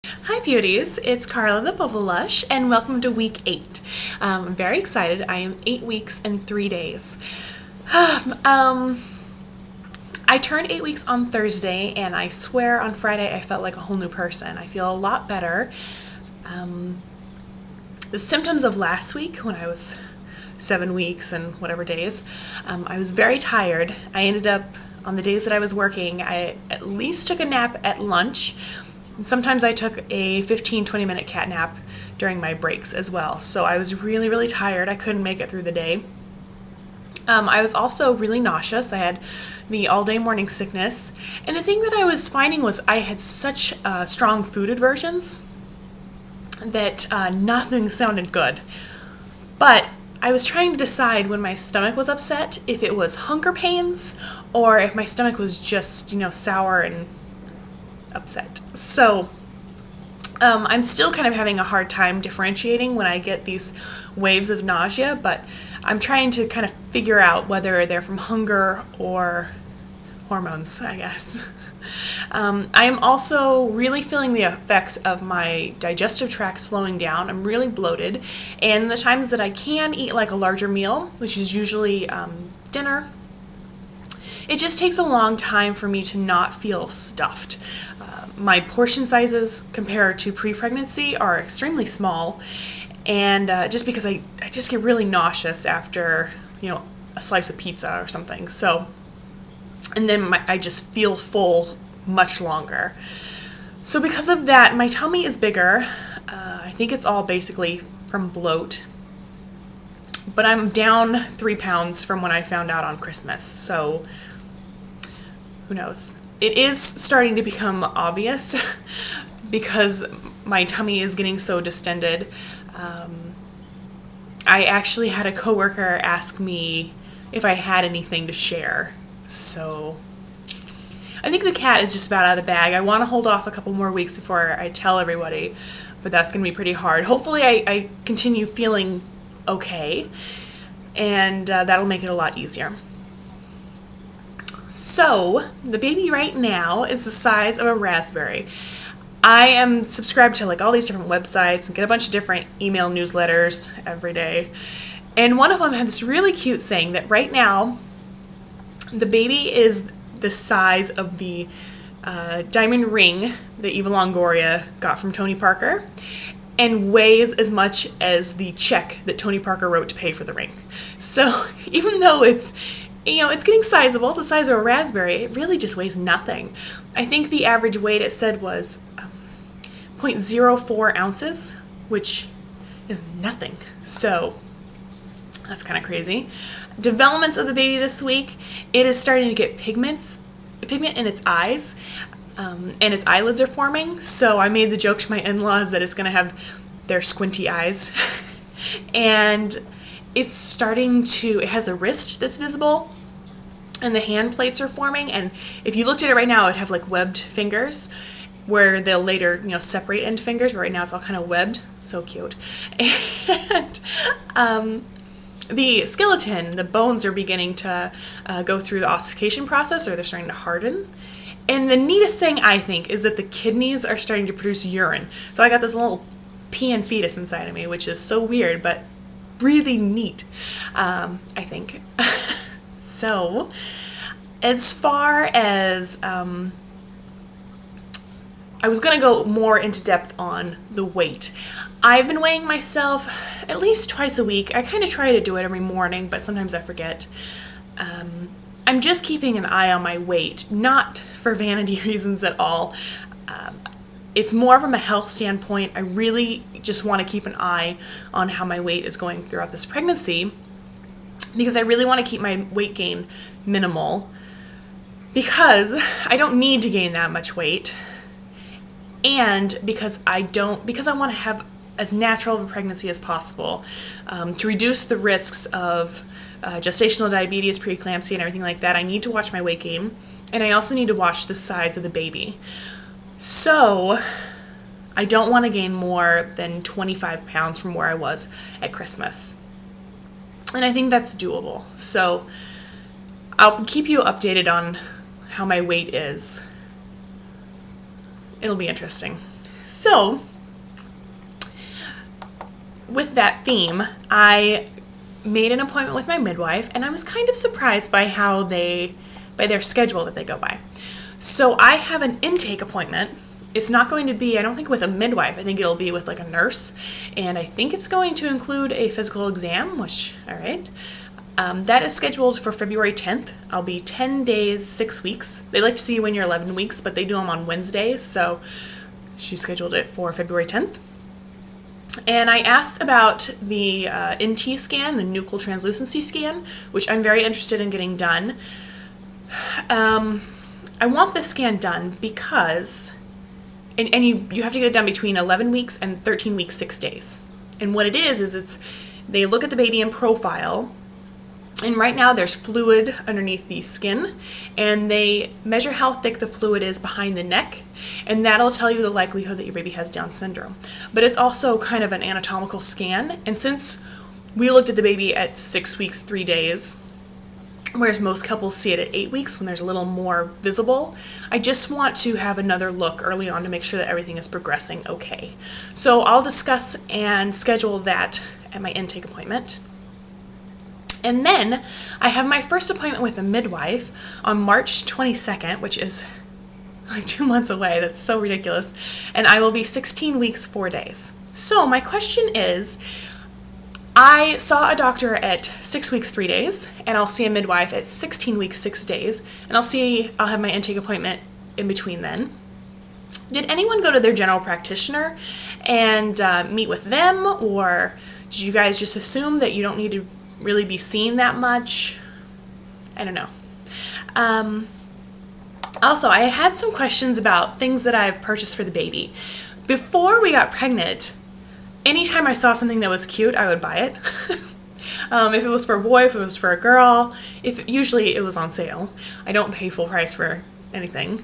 Hi beauties, it's Carla the Bubblelush and welcome to week 8. I'm very excited. I am 8 weeks and 3 days. I turned 8 weeks on Thursday and I swear on Friday I felt like a whole new person. I feel a lot better. The symptoms of last week when I was 7 weeks and whatever days, I was very tired. I ended up, on the days that I was working, I at least took a nap at lunch. And sometimes I took a 15-20 minute cat nap during my breaks as well. So I was really tired. I couldn't make it through the day. I was also really nauseous. I had the all-day morning sickness. And the thing that I was finding was I had such strong food aversions that nothing sounded good. But I was trying to decide when my stomach was upset if it was hunger pains or if my stomach was just, sour and upset. So I'm still kind of having a hard time differentiating when I get these waves of nausea, but I'm trying to kind of figure out whether they're from hunger or hormones, I guess. I am also really feeling the effects of my digestive tract slowing down. I'm really bloated, and the times that I can eat like a larger meal, which is usually dinner, it just takes a long time for me to not feel stuffed. My portion sizes compared to pre-pregnancy are extremely small, and just because I just get really nauseous after, a slice of pizza or something. So, and then I just feel full much longer. So because of that, my tummy is bigger. I think it's all basically from bloat. But I'm down 3 pounds from when I found out on Christmas, so who knows? It is starting to become obvious because my tummy is getting so distended. I actually had a coworker ask me if I had anything to share. So I think the cat is just about out of the bag. I want to hold off a couple more weeks before I tell everybody, but that's going to be pretty hard. Hopefully I continue feeling okay, and that'll make it a lot easier. So, the baby right now is the size of a raspberry. I am subscribed to like all these different websites and get a bunch of different email newsletters every day. And one of them had this really cute saying that right now, the baby is the size of the diamond ring that Eva Longoria got from Tony Parker and weighs as much as the check that Tony Parker wrote to pay for the ring. So, even though it's getting sizable. It's the size of a raspberry. It really just weighs nothing. I think the average weight it said was 0.04 ounces, which is nothing. So that's kind of crazy. Developments of the baby this week. It is starting to get pigment in its eyes, and its eyelids are forming. So I made the joke to my in-laws that it's going to have their squinty eyes. And it's starting to, it has a wrist that's visible, and the hand plates are forming, and if you looked at it right now, it would have like webbed fingers, where they'll later, separate into fingers, but right now it's all kind of webbed. So cute. And the skeleton, the bones are beginning to go through the ossification process, or they're starting to harden. And the neatest thing, I think, is that the kidneys are starting to produce urine. So I got this little peeing fetus inside of me, which is so weird, but really neat, I think. So, as far as, I was going to go more into depth on the weight. I've been weighing myself at least twice a week. I kind of try to do it every morning, but sometimes I forget. I'm just keeping an eye on my weight, not for vanity reasons at all. It's more from a health standpoint. I really just want to keep an eye on how my weight is going throughout this pregnancy, because I really want to keep my weight gain minimal, because I don't need to gain that much weight, and because I want to have as natural of a pregnancy as possible, to reduce the risks of gestational diabetes, preeclampsia, and everything like that. I need to watch my weight gain, and I also need to watch the size of the baby. So I don't want to gain more than 25 pounds from where I was at Christmas. And I think that's doable. So I'll keep you updated on how my weight is. It'll be interesting. So, with that theme, I made an appointment with my midwife, and I was kind of surprised by by their schedule that they go by. So I have an intake appointment. It's not going to be, I don't think, with a midwife. I think it'll be with like a nurse, and I think it's going to include a physical exam, which, all right. That is scheduled for February 10th. I'll be 10 days, 6 weeks. They like to see you when you're 11 weeks, but they do them on Wednesdays, so she scheduled it for February 10th. And I asked about the NT scan, the nuchal translucency scan, which I'm very interested in getting done. I want this scan done because, and you have to get it done between 11 weeks and 13 weeks, 6 days. And what it is they look at the baby in profile, and right now there's fluid underneath the skin, and they measure how thick the fluid is behind the neck, and that'll tell you the likelihood that your baby has Down syndrome. But it's also kind of an anatomical scan, and since we looked at the baby at 6 weeks, 3 days, whereas most couples see it at 8 weeks when there's a little more visible, I just want to have another look early on to make sure that everything is progressing okay. So I'll discuss and schedule that at my intake appointment. And then I have my first appointment with a midwife on March 22nd, which is like 2 months away. That's so ridiculous. And I will be 16 weeks, 4 days. So my question is, I saw a doctor at 6 weeks, 3 days, and I'll see a midwife at 16 weeks, 6 days, and I'll have my intake appointment in between then. Did anyone go to their general practitioner and meet with them, or did you guys just assume that you don't need to really be seen that much? I don't know. Also, I had some questions about things that I've purchased for the baby. Before we got pregnant, anytime I saw something that was cute, I would buy it. If it was for a boy, if it was for a girl, usually it was on sale. I don't pay full price for anything.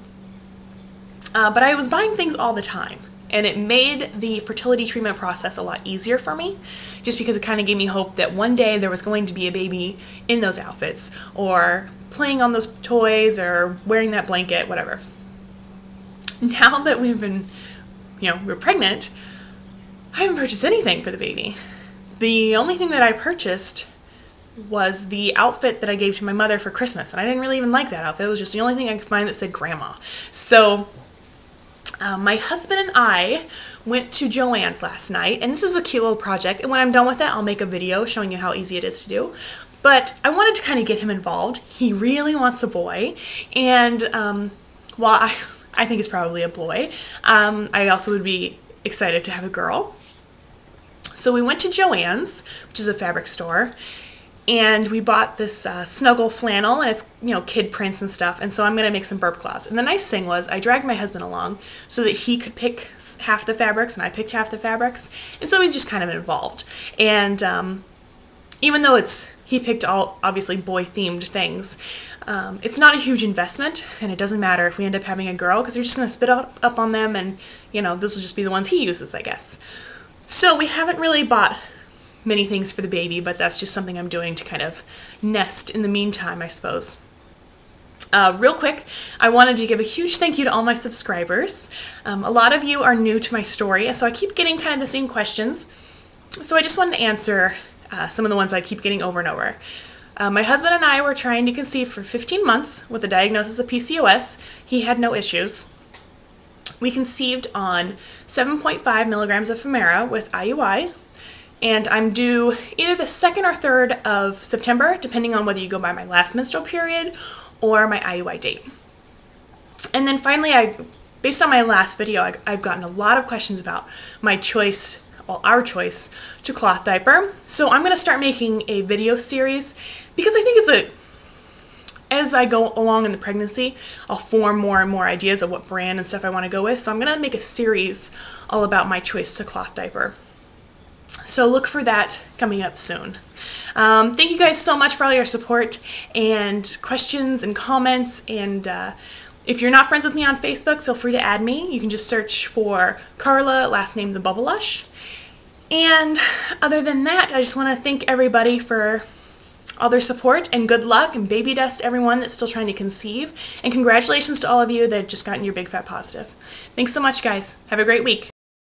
But I was buying things all the time, and it made the fertility treatment process a lot easier for me, just because it kind of gave me hope that one day there was going to be a baby in those outfits, or playing on those toys, or wearing that blanket, whatever. Now that we're pregnant, I haven't purchased anything for the baby. The only thing that I purchased was the outfit that I gave to my mother for Christmas, and I didn't really even like that outfit. It was just the only thing I could find that said grandma. So my husband and I went to Joann's last night, and this is a cute little project, and when I'm done with it, I'll make a video showing you how easy it is to do. But I wanted to kind of get him involved. He really wants a boy, and while I think it's probably a boy, I also would be excited to have a girl. So we went to Joann's, which is a fabric store, and we bought this snuggle flannel, and it's, kid prints and stuff, and so I'm going to make some burp cloths. And the nice thing was I dragged my husband along so that he could pick half the fabrics, and I picked half the fabrics, and so he's just kind of involved. And even though he picked all, obviously, boy-themed things, it's not a huge investment, and it doesn't matter if we end up having a girl, because you're just going to spit up on them, and, this will just be the ones he uses, I guess. So we haven't really bought many things for the baby, but that's just something I'm doing to kind of nest in the meantime, I suppose. Real quick, I wanted to give a huge thank you to all my subscribers. A lot of you are new to my story, and so I keep getting kind of the same questions. So I just wanted to answer some of the ones I keep getting over and over. My husband and I were trying to conceive for 15 months with a diagnosis of PCOS. He had no issues. We conceived on 7.5 milligrams of Femara with IUI, and I'm due either the 2nd or 3rd of September, depending on whether you go by my last menstrual period or my IUI date. And then finally, based on my last video, I've gotten a lot of questions about my choice, well, our choice to cloth diaper. So I'm going to start making a video series, because I think as I go along in the pregnancy, I'll form more and more ideas of what brand and stuff I want to go with. So I'm going to make a series all about my choice to cloth diaper. So look for that coming up soon. Thank you guys so much for all your support and questions and comments. And if you're not friends with me on Facebook, feel free to add me. You can just search for Carla, last name theBubblelush. And other than that, I just want to thank everybody for all their support, and good luck and baby dust to everyone that's still trying to conceive, and congratulations to all of you that just gotten your big fat positive. Thanks so much, guys. Have a great week.